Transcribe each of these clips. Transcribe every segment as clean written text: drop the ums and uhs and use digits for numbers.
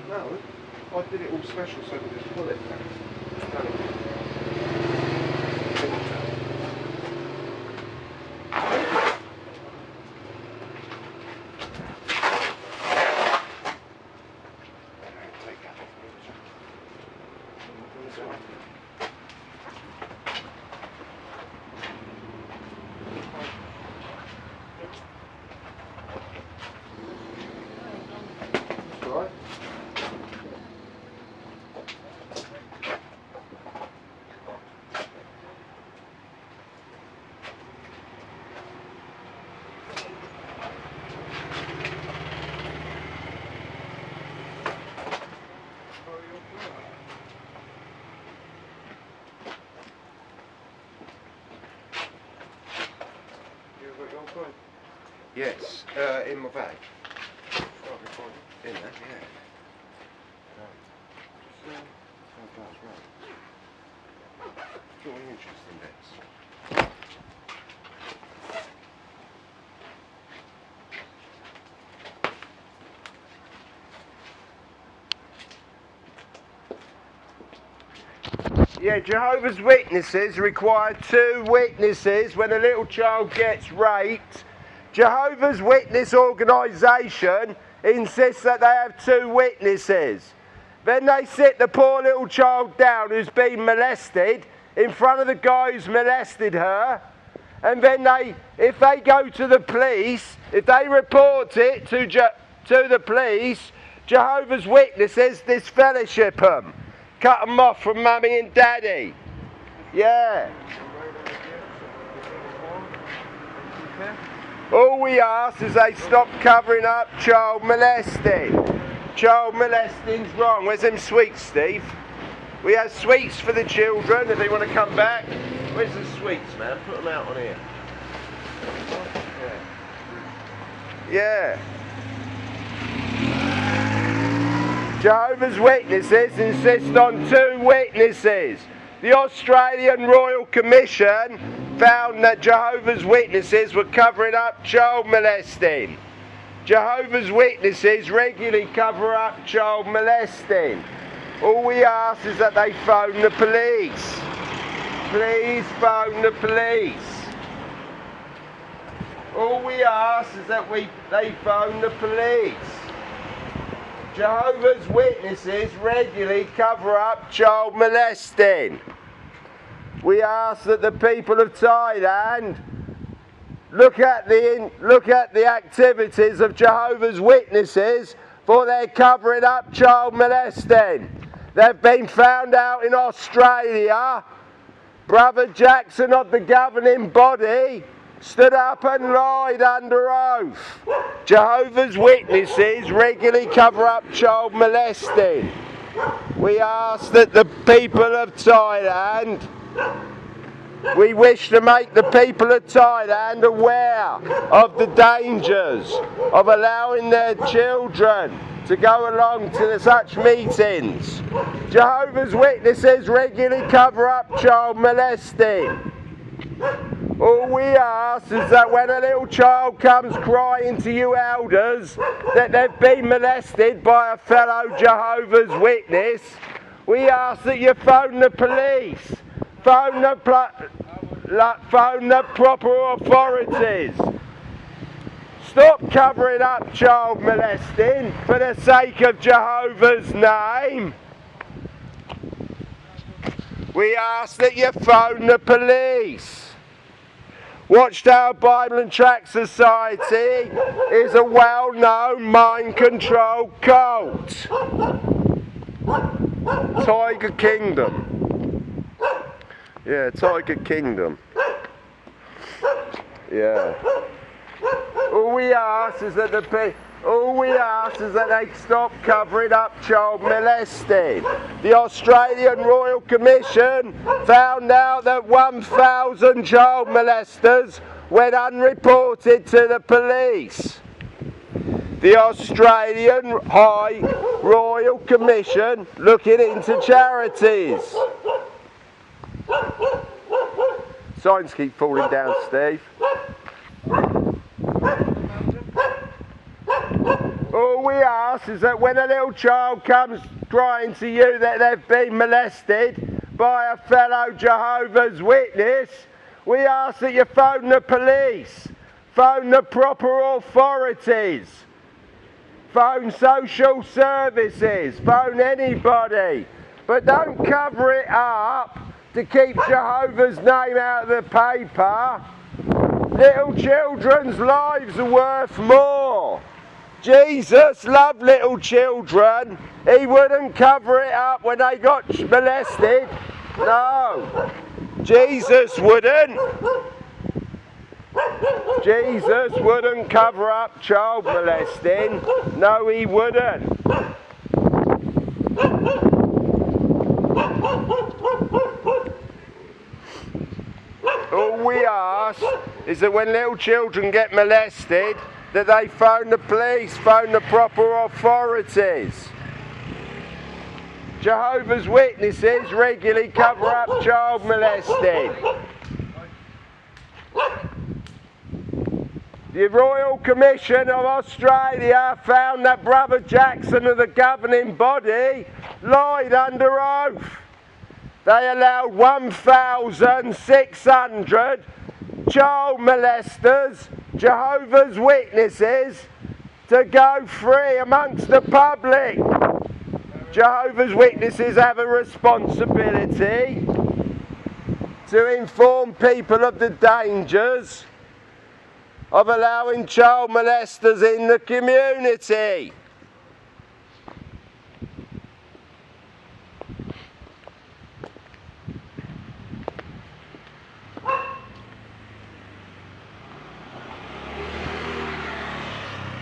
No, I did it all special so we just pull it back. Right. Yes, in my bag. In there, yeah. Got any interesting bits? Yeah, Jehovah's Witnesses require 2 witnesses when a little child gets raped. Jehovah's Witness organisation insists that they have 2 witnesses. Then they sit the poor little child down who's been molested in front of the guy who's molested her, and then if they go to the police, if they report it to the police, Jehovah's Witnesses disfellowship them. Cut them off from mummy and daddy. Yeah. All we ask is they stop covering up child molesting. Child molesting's wrong. Where's them sweets, Steve? We have sweets for the children if they want to come back. Where's the sweets, man? Put them out on here. Yeah. Jehovah's Witnesses insist on 2 witnesses. The Australian Royal Commission found that Jehovah's Witnesses were covering up child molesting. Jehovah's Witnesses regularly cover up child molesting. All we ask is that they phone the police. Please phone the police. All we ask is that they phone the police. Jehovah's Witnesses regularly cover up child molesting. We ask that the people of Thailand look at the activities of Jehovah's Witnesses, for they're covering up child molesting. They've been found out in Australia. Brother Jackson of the governing body stood up and lied under oath. Jehovah's Witnesses regularly cover up child molesting. We ask that the people of Thailand, we wish to make the people of Thailand aware of the dangers of allowing their children to go along to such meetings. Jehovah's Witnesses regularly cover up child molesting. All we ask is that when a little child comes crying to you elders that they've been molested by a fellow Jehovah's Witness, we ask that you phone the police, phone the proper authorities. Stop covering up child molesting for the sake of Jehovah's name. We ask that you phone the police. Watchtower Bible and Tract Society is a well-known mind control cult. Tiger Kingdom. Yeah, Tiger Kingdom. Yeah. All we ask is that they stop covering up child molesting. The Australian Royal Commission found out that 1,000 child molesters went unreported to the police. The Australian High Royal Commission looking into charities. Signs keep falling down, Steve. All we ask is that when a little child comes crying to you that they've been molested by a fellow Jehovah's Witness, we ask that you phone the police, phone the proper authorities, phone social services, phone anybody, but don't cover it up to keep Jehovah's name out of the paper. Little children's lives are worth more. Jesus loved little children. He wouldn't cover it up when they got molested. No, Jesus wouldn't. Jesus wouldn't cover up child molesting. No, he wouldn't. All we ask is that when little children get molested, that they phone the police, phone the proper authorities. Jehovah's Witnesses regularly cover up child molesting. The Royal Commission of Australia found that Brother Jackson of the governing body lied under oath. They allowed 1,600 child molesters, Jehovah's Witnesses, to go free amongst the public. Jehovah's Witnesses have a responsibility to inform people of the dangers of allowing child molesters in the community.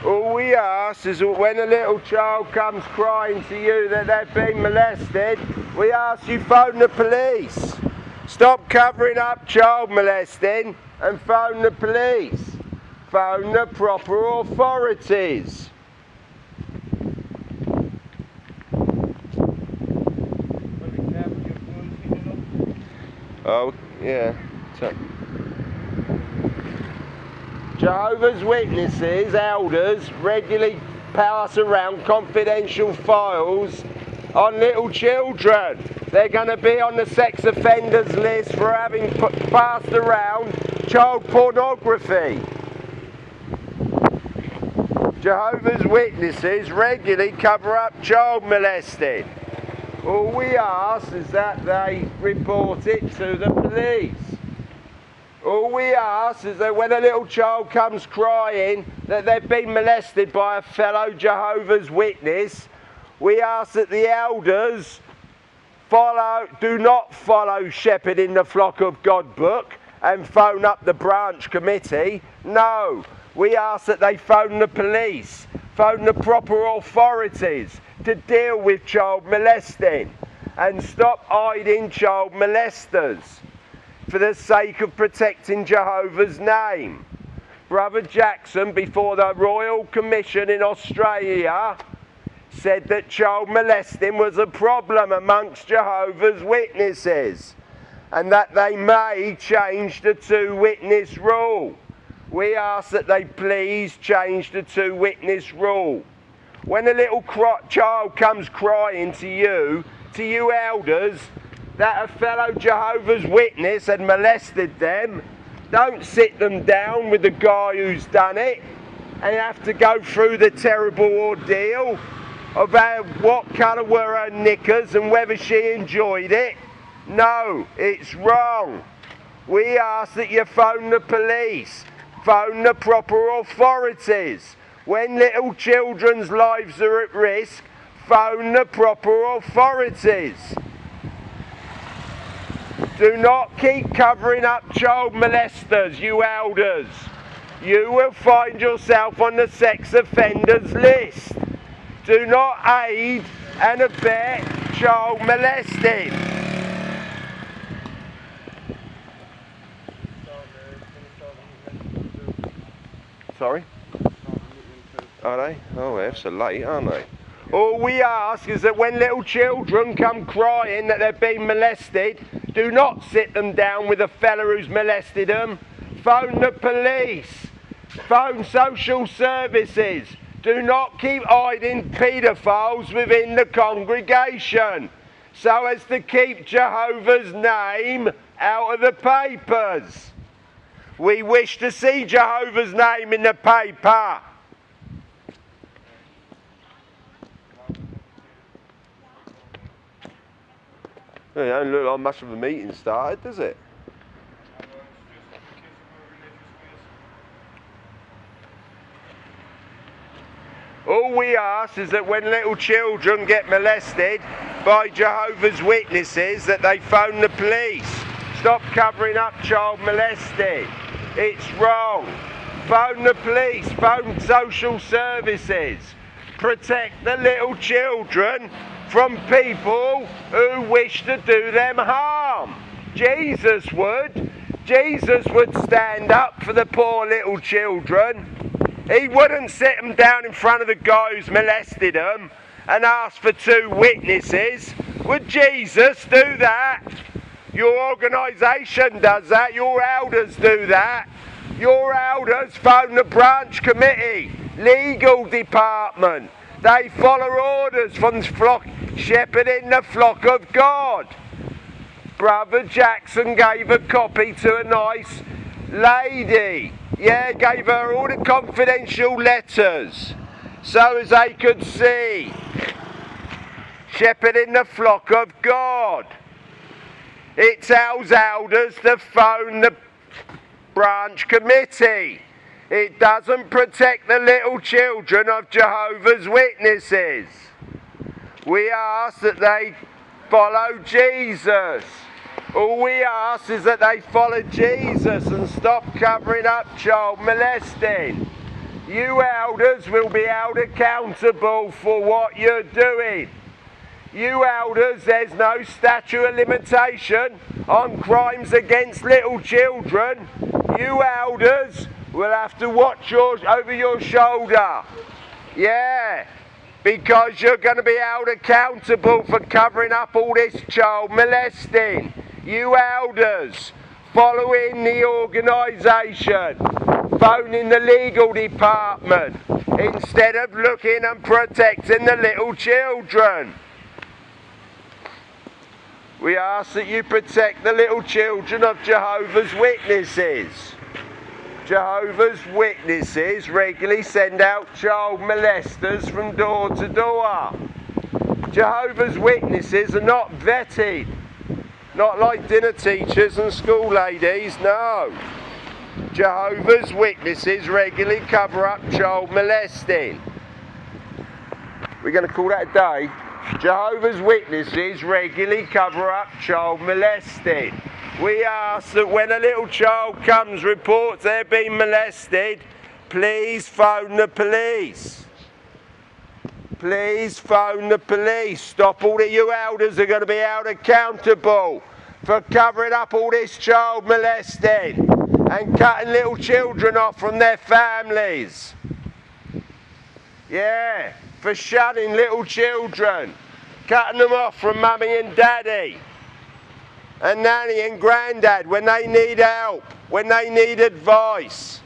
All we ask is that when a little child comes crying to you that they've been molested, we ask you phone the police. Stop covering up child molesting and phone the police. Phone the proper authorities. Oh, yeah. Jehovah's Witnesses, elders, regularly pass around confidential files on little children. They're going to be on the sex offenders list for having passed around child pornography. Jehovah's Witnesses regularly cover up child molesting. All we ask is that they report it to the police. All we ask is that when a little child comes crying that they've been molested by a fellow Jehovah's Witness, we ask that the elders do not follow Shepherding the Flock of God book and phone up the branch committee. No, we ask that they phone the police, phone the proper authorities to deal with child molesting and stop hiding child molesters for the sake of protecting Jehovah's name. Brother Jackson, before the Royal Commission in Australia, said that child molesting was a problem amongst Jehovah's Witnesses and that they may change the two-witness rule. We ask that they please change the two-witness rule. When a little child comes crying to you elders, that a fellow Jehovah's Witness had molested them, don't sit them down with the guy who's done it and have to go through the terrible ordeal of what colour were her knickers and whether she enjoyed it. No, it's wrong. We ask that you phone the police, phone the proper authorities. When little children's lives are at risk, phone the proper authorities. Do not keep covering up child molesters, you elders. You will find yourself on the sex offenders list. Do not aid and abet child molesting. Sorry? Are they? Oh, they're so late, aren't they? All we ask is that when little children come crying that they've been molested, do not sit them down with a fella who's molested them. Phone the police. Phone social services. Do not keep hiding paedophiles within the congregation so as to keep Jehovah's name out of the papers. We wish to see Jehovah's name in the paper. It don't look like much of a meeting started, does it? All we ask is that when little children get molested by Jehovah's Witnesses, that they phone the police. Stop covering up child molesting. It's wrong. Phone the police, phone social services. Protect the little children from people who wish to do them harm. Jesus would. Jesus would stand up for the poor little children. He wouldn't sit them down in front of the guy who's molested them and ask for 2 witnesses. Would Jesus do that? Your organisation does that. Your elders do that. Your elders phone the branch committee, legal department. They follow orders from the flock, shepherding the flock of God. Brother Jackson gave a copy to a nice lady. Yeah, gave her all the confidential letters so as they could see. Shepherding the flock of God. It tells elders to phone the branch committee. It doesn't protect the little children of Jehovah's Witnesses. We ask that they follow Jesus. All we ask is that they follow Jesus and stop covering up child molesting. You elders will be held accountable for what you're doing. You elders, there's no statute of limitation on crimes against little children. You elders will have to watch over your shoulder. Yeah, because you're going to be held accountable for covering up all this child molesting. You elders, following the organisation, phoning the legal department, instead of looking and protecting the little children. We ask that you protect the little children of Jehovah's Witnesses. Jehovah's Witnesses regularly send out child molesters from door to door. Jehovah's Witnesses are not vetted. Not like dinner teachers and school ladies, no. Jehovah's Witnesses regularly cover up child molesting. We're going to call that a day. Jehovah's Witnesses regularly cover up child molesting. We ask that when a little child comes, reports they're being molested, please phone the police. Please phone the police. Stop all that. You elders are going to be held accountable for covering up all this child molesting and cutting little children off from their families. Yeah, for shunning little children, cutting them off from mummy and daddy and nanny and granddad when they need help, when they need advice.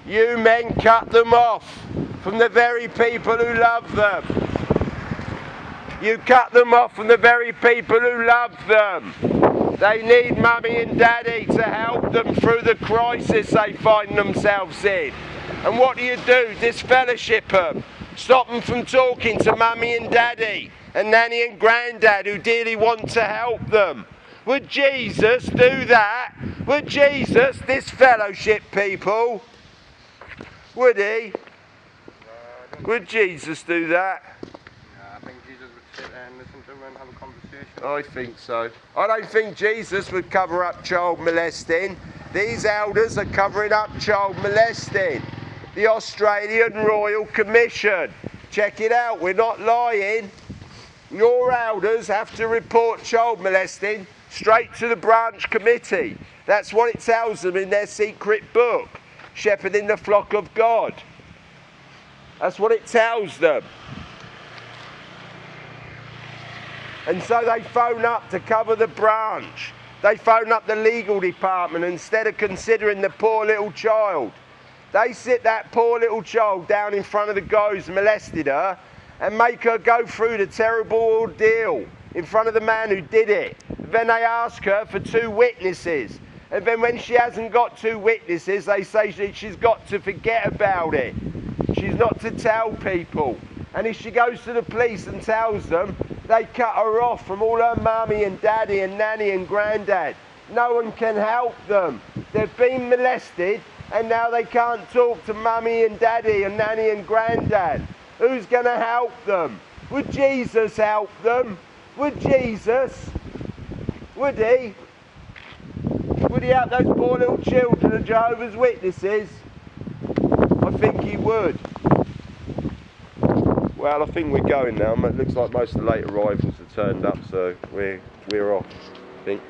You men cut them off from the very people who love them. You cut them off from the very people who love them. They need mummy and daddy to help them through the crisis they find themselves in. And what do? Disfellowship them. Stop them from talking to mummy and daddy and nanny and granddad who dearly want to help them. Would Jesus do that? Would Jesus disfellowship people? Would he? Would Jesus do that? I think Jesus would sit there and listen to them and have a conversation. I think so. I don't think Jesus would cover up child molesting. These elders are covering up child molesting. The Australian Royal Commission. Check it out, we're not lying. Your elders have to report child molesting straight to the branch committee. That's what it tells them in their secret book, Shepherding the Flock of God. That's what it tells them. And so they phone up to cover the branch. They phone up the legal department instead of considering the poor little child. They sit that poor little child down in front of the guy who's molested her and make her go through the terrible ordeal in front of the man who did it. Then they ask her for 2 witnesses. And then when she hasn't got 2 witnesses, they say she's got to forget about it. She's not to tell people. And if she goes to the police and tells them, they cut her off from all her mummy and daddy and nanny and granddad. No one can help them. They've been molested and now they can't talk to mummy and daddy and nanny and granddad. Who's going to help them? Would Jesus help them? Would Jesus? Would he? Would he help those poor little children of Jehovah's Witnesses? I think he would. Well, I think we're going now. It looks like most of the late arrivals have turned up, so we're off, I think.